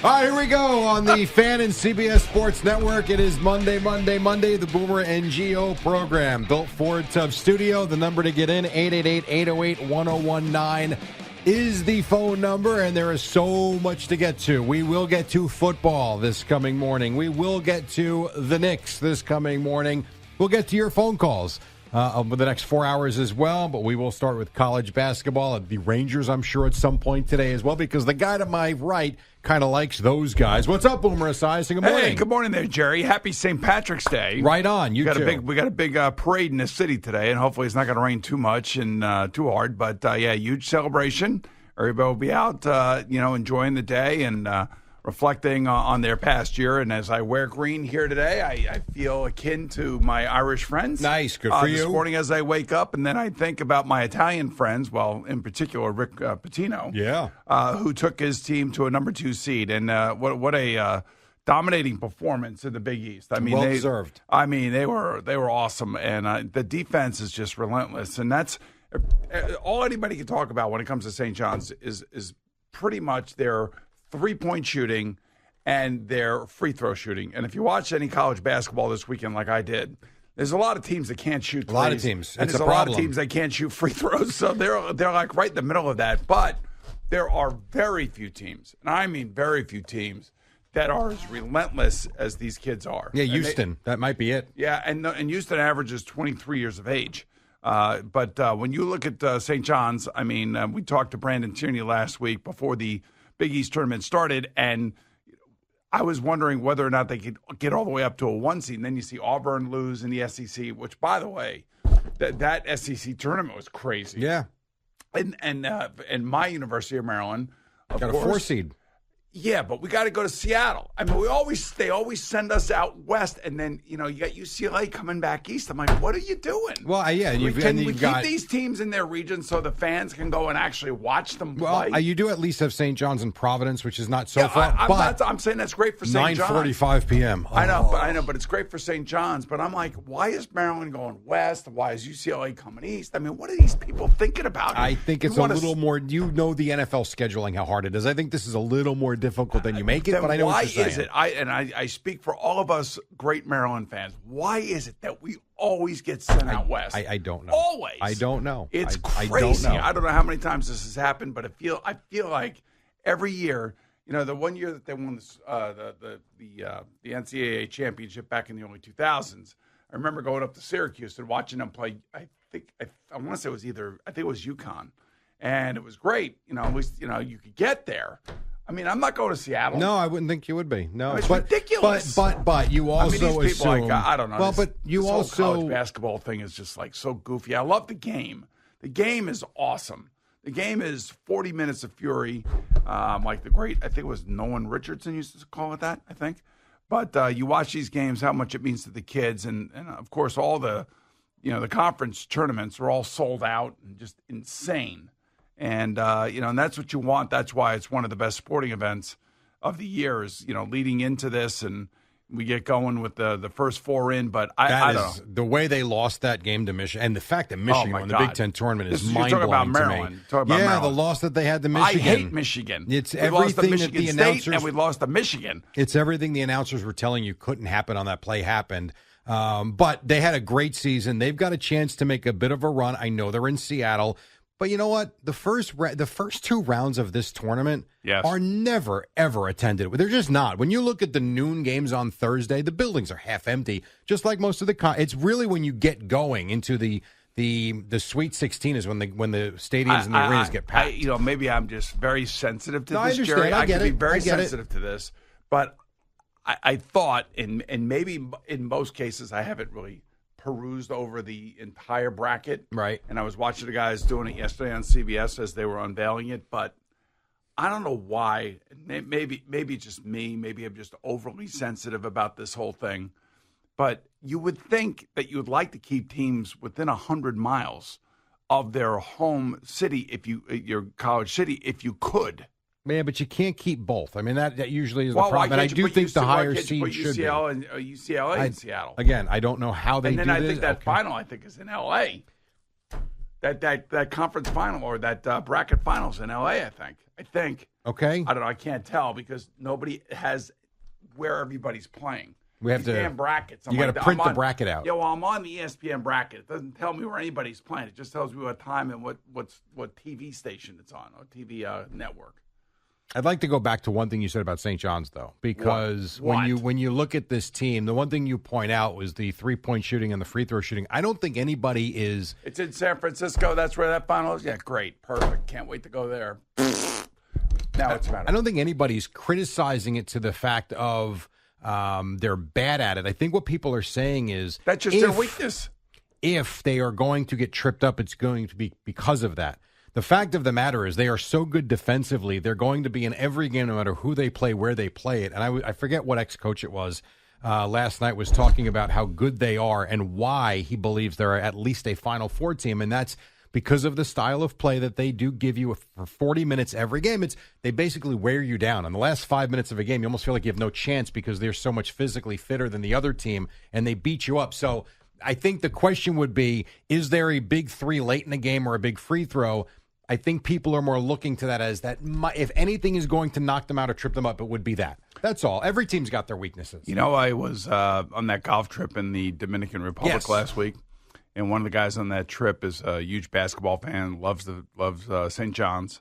All right, here we go on the Fan and CBS Sports Network. It is Monday, the Boomer and Geo program. Built Ford Tub Studio. The number to get in, 888-808-1019 is the phone number, and there is so much to get to. We will get to football this coming morning. We will get to the Knicks this coming morning. We'll get to your phone calls over the next 4 hours as well, but we will start with college basketball. The Rangers, I'm sure, at some point today as well, because the guy to my right kind of likes those guys. What's up, Boomer Esiason? Good morning. Hey, good morning there, Jerry. Happy St. Patrick's Day. Right on. You too. We got a big parade in the city today, and hopefully it's not going to rain too much and too hard. But, huge celebration. Everybody will be out, enjoying the day and reflecting on their past year. And as I wear green here today, I feel akin to my Irish friends. Nice. Good for you. This morning as I wake up, and then I think about my Italian friends, well, in particular, Rick Pitino, who took his team to a number 2 seed. And what a dominating performance in the Big East. I mean, well deserved. I mean, they were awesome. And the defense is just relentless. And that's all anybody can talk about when it comes to St. John's is pretty much their three-point shooting and their free throw shooting. And if you watch any college basketball this weekend like I did, there's a lot of teams that can't shoot threes. A lot of teams. And there's a lot of teams that can't shoot free throws. So they're like right in the middle of that. But there are very few teams, and I mean very few teams, that are as relentless as these kids are. Yeah, Houston. That might be it. Yeah, and Houston averages 23 years of age. But when you look at St. John's, I mean, we talked to Brandon Tierney last week before the Big East tournament started, and I was wondering whether or not they could get all the way up to a 1 seed. And then you see Auburn lose in the SEC, which, by the way, that SEC tournament was crazy. Yeah. And my University of Maryland, of got course, a 4 seed. Yeah, but we got to go to Seattle. I mean, they always send us out west, and then you got UCLA coming back east. I'm like, what are you doing? Well, yeah, we keep these teams in their region so the fans can go and actually watch them play. Well, you do at least have St. John's and Providence, which is not so far. I'm saying that's great for St. John's. 9:45 p.m. I know, but it's great for St. John's. But I'm like, why is Maryland going west? Why is UCLA coming east? I mean, what are these people thinking about? I think it's a little more. You know the NFL scheduling, how hard it is. I think this is a little more difficult than you make it, but I know what you're saying. Why is it? I speak for all of us great Maryland fans. Why is it that we always get sent out west? I don't know. Always. I don't know. It's crazy. I don't know how many times this has happened, but I feel like every year, the one year that they won the NCAA championship back in the early 2000s, I remember going up to Syracuse and watching them play. I want to say it was UConn, and it was great. At least you could get there. I mean, I'm not going to Seattle. No, I wouldn't think you would be. No, it's ridiculous. But you also these people, assume. I don't know. Well, but you this also whole college basketball thing is just like so goofy. I love the game. The game is awesome. The game is 40 minutes of fury, like the great. I think it was Nolan Richardson used to call it that. I think. But you watch these games, how much it means to the kids, and of course all the the conference tournaments are all sold out and just insane. And, and that's what you want. That's why it's one of the best sporting events of the year is, leading into this. And we get going with the first 4 in. But I don't know. The way they lost that game to Michigan, and the fact that Michigan won the Big Ten tournament is mind-blowing you're talking about Maryland. To me. Maryland. The loss that they had to Michigan. I hate Michigan. It's we everything lost to Michigan that the State, announcers. and we lost to Michigan. It's everything the announcers were telling you couldn't happen on that play happened. But they had a great season. They've got a chance to make a bit of a run. I know they're in Seattle. But you know what? The first 2 rounds of this tournament are never, ever attended. They're just not. When you look at the noon games on Thursday, the buildings are half empty, just like most of the it's really when you get going into the Sweet 16 is when the stadiums and the arenas get packed. Maybe I'm just very sensitive to this, understand. Jerry. I can be very sensitive sensitive to this. But I thought, and maybe in most cases I haven't really perused over the entire bracket. Right. And I was watching the guys doing it yesterday on CBS as they were unveiling it, but I don't know why. Maybe just me. Maybe I'm just overly sensitive about this whole thing. But you would think that you would like to keep teams within 100 miles of their home city, your college city, if you could. Yeah, but you can't keep both. I mean, that usually is the problem. And I do think the higher seed should be. UCLA in Seattle. Again, I don't know how they do this. And then I think that final, is in L.A. That conference final or that bracket finals in L.A., I think. Okay. I don't know. I can't tell because nobody has where everybody's playing. We have These to damn brackets. You got to print the bracket out. Yeah, well, I'm on the ESPN bracket. It doesn't tell me where anybody's playing. It just tells me what time and what TV station it's on or TV network. I'd like to go back to one thing you said about St. John's, though, because What? when you look at this team, the one thing you point out was the 3-point shooting and the free throw shooting. I don't think anybody is. It's in San Francisco. That's where that final is. Yeah, great, perfect. Can't wait to go there. Now it's matter. I don't think anybody's criticizing it to the fact of they're bad at it. I think what people are saying is That's just their weakness. If they are going to get tripped up, it's going to be because of that. The fact of the matter is they are so good defensively. They're going to be in every game no matter who they play, where they play it. And I forget what ex-coach it was last night was talking about how good they are and why he believes they're at least a Final Four team. And that's because of the style of play that they do give you for 40 minutes every game. They basically wear you down. In the last 5 minutes of a game, you almost feel like you have no chance because they're so much physically fitter than the other team, and they beat you up. So I think the question would be, is there a big three late in the game or a big free throw? I think people are more looking to that as that if anything is going to knock them out or trip them up, it would be that. That's all. Every team's got their weaknesses. You know, I was on that golf trip in the Dominican Republic last week. And one of the guys on that trip is a huge basketball fan, loves St. John's.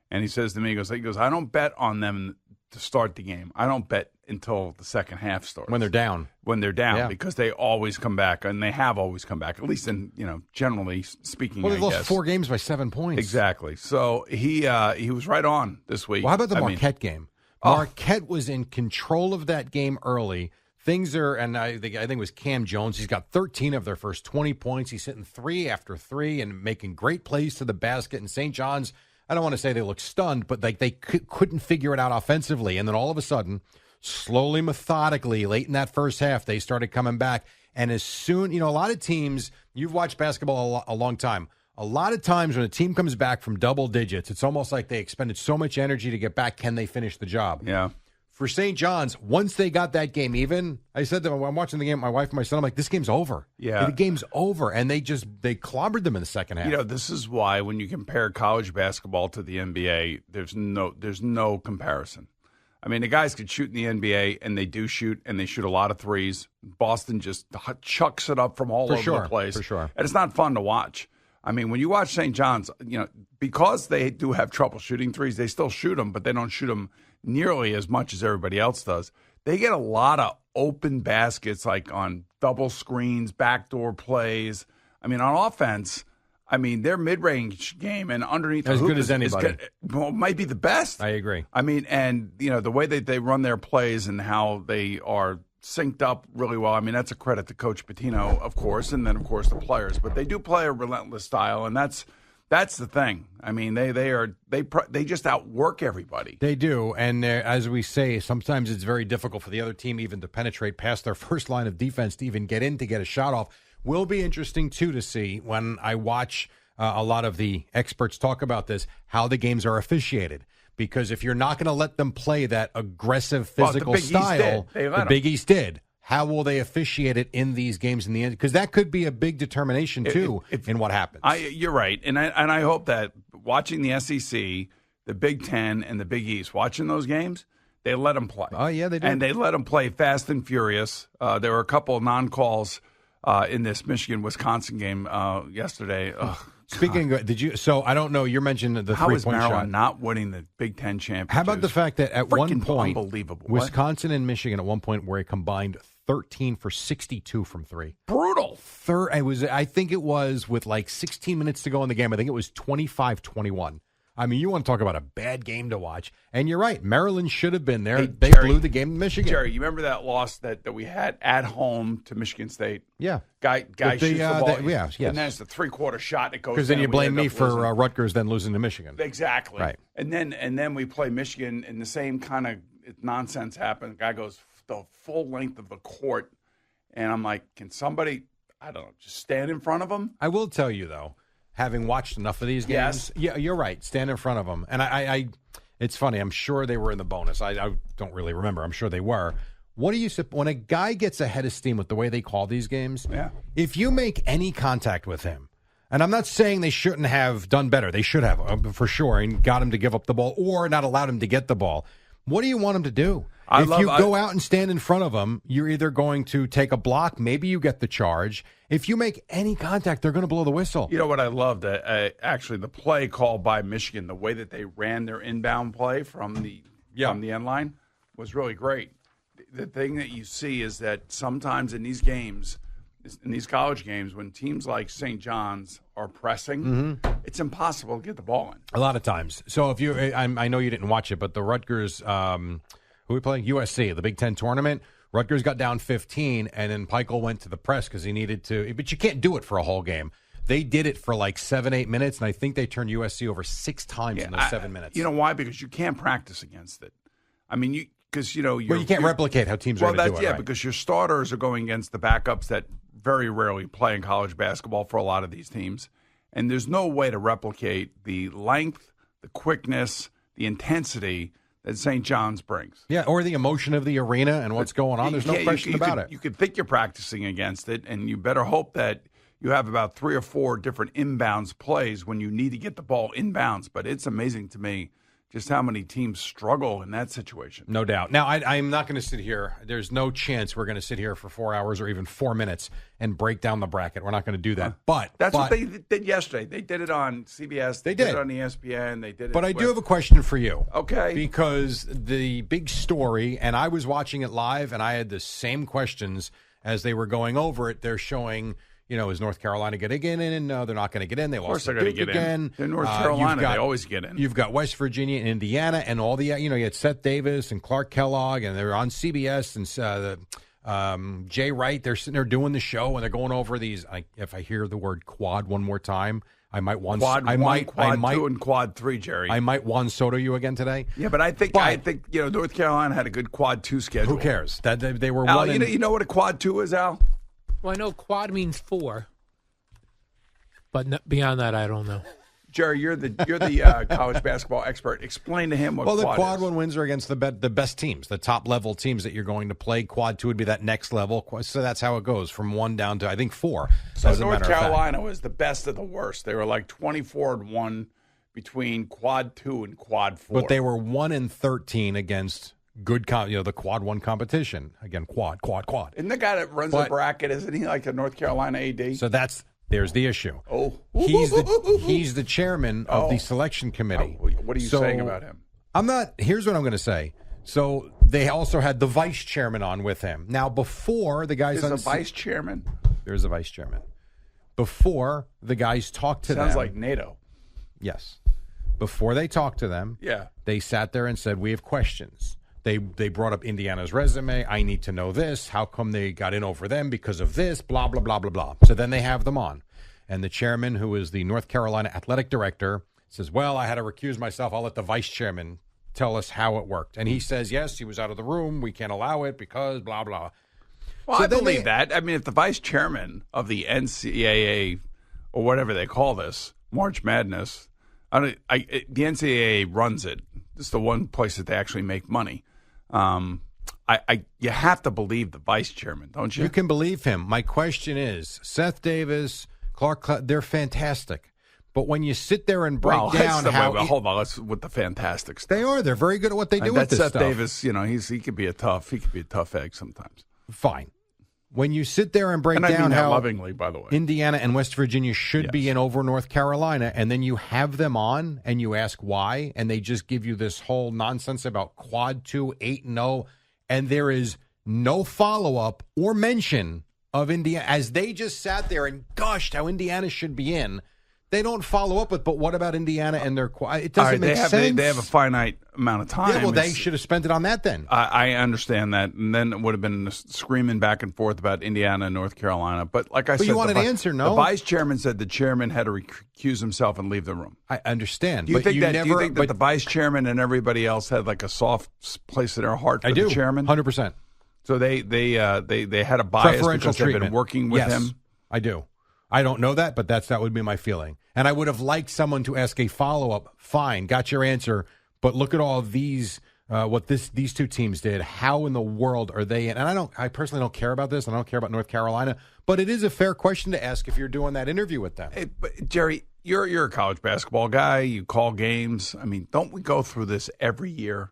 And he says to me, he goes, I don't bet on them to start the game. I don't bet until the second half starts. When they're down. Because they always come back, and they have always come back, at least in, generally speaking, Well, they I lost guess. 4 games by 7 points. Exactly. So he was right on this week. Well, how about the Marquette game? Marquette was in control of that game early. Things are, and I think it was Cam Jones. He's got 13 of their first 20 points. He's hitting 3 after 3 and making great plays to the basket. And St. John's, I don't want to say they look stunned, but they couldn't figure it out offensively. And then all of a sudden, slowly, methodically, late in that first half, they started coming back. And as soon, a lot of teams, you've watched basketball a long time. A lot of times when a team comes back from double digits, it's almost like they expended so much energy to get back. Can they finish the job? Yeah. For St. John's, once they got that game even, I said to them, I'm watching the game with my wife and my son, I'm like, this game's over. Yeah. The game's over. And they clobbered them in the second half. This is why when you compare college basketball to the NBA, there's no comparison. I mean, the guys could shoot in the NBA, and they do shoot, and they shoot a lot of threes. Boston just chucks it up from all over the place. For sure. And it's not fun to watch. I mean, when you watch St. John's, because they do have trouble shooting threes, they still shoot them, but they don't shoot them nearly as much as everybody else does. They get a lot of open baskets, like on double screens, backdoor plays. I mean, on offense, their mid-range game and underneath as the hoop good as anybody. Might be the best. I agree. And the way that they run their plays and how they are synced up really well. That's a credit to Coach Pitino, of course, and then of course the players. But they do play a relentless style, and that's the thing. They just outwork everybody. They do, and as we say, sometimes it's very difficult for the other team even to penetrate past their first line of defense to even get in to get a shot off. Will be interesting too to see when I watch a lot of the experts talk about this, how the games are officiated. Because if you're not going to let them play that aggressive physical style, the Big East did. How will they officiate it in these games in the end? Because that could be a big determination, too, in what happens. You're right. And I hope that watching the SEC, the Big Ten, and the Big East, watching those games, they let them play. Oh, yeah, they do. And they let them play fast and furious. There were a couple of non-calls in this Michigan-Wisconsin game yesterday. Speaking of, so I don't know, you're mentioning the how is three-point Maryland shot. not winning the Big Ten championship? How about the fact that at one point, unbelievable. Wisconsin and Michigan at one point were a combined 13 for 62 from 3. Brutal. I think it was with like 16 minutes to go in the game. I think it was 25-21. You want to talk about a bad game to watch. And you're right. Maryland should have been there. Hey, they Jerry, blew the game to Michigan. Jerry, you remember that loss that we had at home to Michigan State? Yeah. Guy shoots the ball. Yes. And then it's a three-quarter shot that goes. Because then you blame me for Rutgers then losing to Michigan. Exactly. Right. And then we play Michigan, and the same kind of nonsense happened. The guy goes the full length of the court, and I'm like, can somebody, I don't know, just stand in front of him? I will tell you, though, having watched enough of these games, yeah, you're right. Stand in front of them. And I it's funny. I'm sure they were in the bonus. I don't really remember. I'm sure they were. What do you when a guy gets ahead of steam with the way they call these games? Yeah. If you make any contact with him, And I'm not saying they shouldn't have done better. They should have, for sure, and got him to give up the ball or not allowed him to get the ball. What do you want him to do? If you go out and stand in front of them, you're either going to take a block, maybe you get the charge. If you make any contact, they're going to blow the whistle. You know what I loved? Actually, the play called by Michigan, the way that they ran their inbound play from the end line was really great. The thing that you see is that sometimes in these games, in these college games, when teams like St. John's are pressing, it's impossible to get the ball in. A lot of times. So if you, I know you didn't watch it, but the Rutgers, who we playing? USC, the Big Ten tournament. Rutgers got down 15, and then Peichel went to the press because he needed to. But you can't do it for a whole game. They did it for like 7-8 minutes, and I think they turned USC over 6 times in those 7 minutes. You know why? Because you can't practice against it. I mean, because you can't replicate how teams are going to do it. Yeah, right? Because your starters are going against the backups that very rarely play in college basketball for a lot of these teams. And there's no way to replicate the length, the quickness, the intensity that St. John's brings. Yeah, or the emotion of the arena and what's going on. There's no question about it. You could think you're practicing against it, and you better hope that you have about 3 or 4 different inbounds plays when you need to get the ball inbounds. But it's amazing to me just how many teams struggle in that situation. No doubt. Now, I'm not going to sit here. There's no chance we're going to sit here for 4 hours or even 4 minutes and break down the bracket. We're not going to do that. But that's what they did yesterday. They did it on CBS. They did it on ESPN. They did it. But I do have a question for you. Okay. Because the big story, and I was watching it live, and I had the same questions as they were going over it. They're showing, is North Carolina going to get in? No, they're not going to get in. They lost to Duke again. They're North Carolina. They always get in. You've got West Virginia and Indiana and all the, you had Seth Davis and Clark Kellogg, and they're on CBS and Jay Wright. They're sitting there doing the show, and they're going over these. If I hear the word quad one more time, I might want quad 2, and quad 3, Jerry. I might Juan Soto you again today. Yeah, but I think North Carolina had a good quad 2 schedule. Who cares? That they were Al, you know what a quad 2 is, Al? Well, I know quad means 4, but beyond that, I don't know. Jerry, you're the college basketball expert. Explain to him what quad is. Well, the quad 1 wins are against the best teams, the top level teams that you're going to play. Quad 2 would be that next level. So that's how it goes from 1 down to, I think, 4. So North Carolina was the best of the worst. They were like 24-1 between quad 2 and quad 4. But they were 1-13 against good, the quad 1 competition. Again, quad. Isn't the guy that runs the bracket, isn't he like a North Carolina AD? So there's the issue. Oh. He's the chairman of the selection committee. What are you saying about him? Here's what I'm going to say. So they also had the vice chairman on with him. Now, before the guys... There's a vice chairman? There's a vice chairman. Before the guys talked to them... Sounds like NATO. Yes. Before they talked to them, they sat there and said, we have questions. They brought up Indiana's resume. I need to know this. How come they got in over them because of this? Blah, blah, blah, blah, blah. So then they have them on. And the chairman, who is the North Carolina athletic director, says, well, I had to recuse myself. I'll let the vice chairman tell us how it worked. And he says, yes, he was out of the room. We can't allow it because blah, blah. Well, so I believe that. I mean, if the vice chairman of the NCAA, or whatever they call this, March Madness, the NCAA runs it. This is the one place that they actually make money. You have to believe the vice chairman, don't you? You can believe him. My question is, Seth Davis, Clark, they're fantastic. But when you sit there and break down hold on, let's with the fantastics. They are. They're very good at what they do with this Seth stuff. Davis, he could be a tough egg sometimes. Fine. When you sit there and break down I mean that how lovingly, by the way, Indiana and West Virginia should be in over North Carolina, and then you have them on and you ask why, and they just give you this whole nonsense about quad 2, 8-0, and there is no follow-up or mention of Indiana, as they just sat there and gushed how Indiana should be in. They don't follow up with, but what about Indiana and their quad? It doesn't make sense. They have a finite amount of time. Yeah, well, they should have spent it on that then. I understand that, and then it would have been screaming back and forth about Indiana and North Carolina. But like I said, you wanted an answer, no? The vice chairman said the chairman had to recuse himself and leave the room. I understand. Do you think that the vice chairman and everybody else had like a soft place in their heart for the chairman? 100%. So they had a bias because they've been working with him? I do. I don't know that, but that would be my feeling. And I would have liked someone to ask a follow-up. Fine, got your answer, but look at all of these what these two teams did. How in the world are they in? And I personally don't care about this. I don't care about North Carolina, but it is a fair question to ask if you're doing that interview with them. Hey, but Jerry, you're a college basketball guy. You call games. I mean, don't we go through this every year?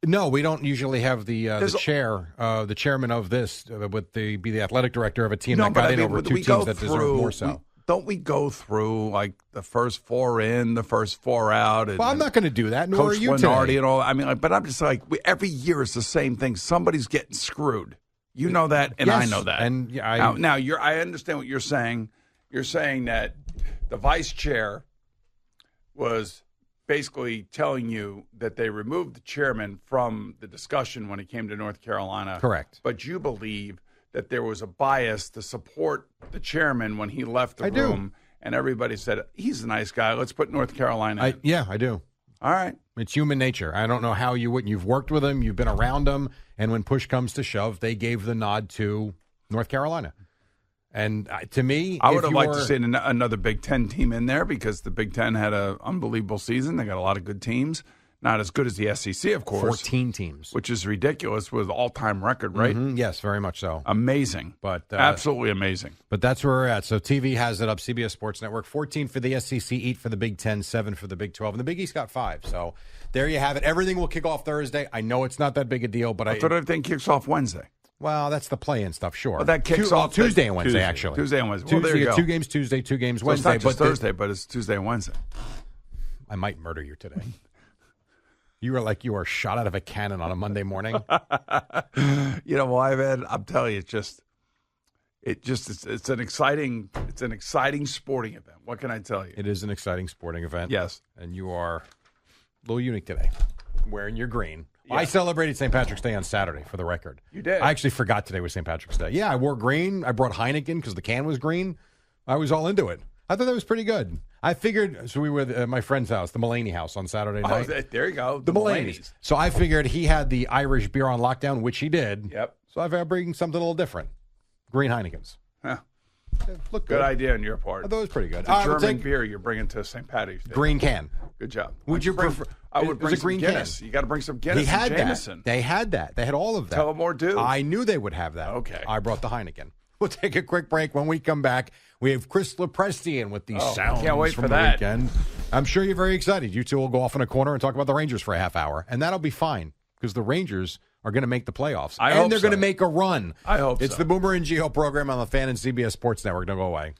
No, we don't usually have the chairman of this be the athletic director of a team that got in over two teams that deserve more so. Don't we go through like the first 4 in, the first 4 out? And, well, I'm not going to do that. Nor Coach are you Lenardi today. and all. I mean, but I'm just like every year it's the same thing. Somebody's getting screwed. You know that, and yes, I know that. And now I understand what you're saying. You're saying that the vice chair was basically telling you that they removed the chairman from the discussion when it came to North Carolina. Correct. But you believe that there was a bias to support the chairman when he left the room, and everybody said, he's a nice guy. Let's put North Carolina in. Yeah, I do. All right. It's human nature. I don't know how you wouldn't. You've worked with him. You've been around him. And when push comes to shove, they gave the nod to North Carolina. And to me, I would have liked to see another Big Ten team in there because the Big Ten had an unbelievable season. They got a lot of good teams. Not as good as the SEC, of course. 14 teams. Which is ridiculous with all-time record, right? Mm-hmm. Yes, very much so. Amazing. But absolutely amazing. But that's where we're at. So TV has it up, CBS Sports Network. 14 for the SEC, 8 for the Big Ten, 7 for the Big 12. And the Big East got 5. So there you have it. Everything will kick off Thursday. I know it's not that big a deal, but I thought everything kicks off Wednesday. Well, that's the play-in stuff, sure. Well, that kicks off Tuesday and Wednesday, actually. Tuesday and Wednesday. Well, there you go. 2 games Tuesday, 2 games So Wednesday. it's not just Thursday, but it's Tuesday and Wednesday. I might murder you today. You were like you were shot out of a cannon on a Monday morning. You know why, man? I'm telling you, it's an exciting sporting event. What can I tell you? It is an exciting sporting event. Yes. And you are a little unique today, wearing your green. Yeah. I celebrated St. Patrick's Day on Saturday, for the record. You did? I actually forgot today was St. Patrick's Day. Yeah, I wore green. I brought Heineken because the can was green. I was all into it. I thought that was pretty good. I figured, so we were at my friend's house, the Mulaney house on Saturday night. Oh, there you go. The Mulaney's. So I figured he had the Irish beer on lockdown, which he did. Yep. So I've bringing something a little different. Green Heinekens. Huh. Look good idea on your part. I thought it was pretty good. The German beer you're bringing to St. Patrick's Day. Green can. Good job. Would you prefer? I would bring a green some Guinness. Can. You got to bring some Guinness. He had and Jameson. that. They had that. They had all of that. Tell them more, dude. I knew they would have that. Okay. I brought the Heineken. We'll take a quick break. When we come back, we have Chris Lepresti in with these sounds can't wait from for the that. weekend. I'm sure you're very excited. You two will go off in a corner and talk about the Rangers for a half hour, and that'll be fine because the Rangers are going to make the playoffs. I hope they're so. going to make a run. I hope It's so. the Boomer and Geo program on the Fan and CBS Sports Network. Don't go away.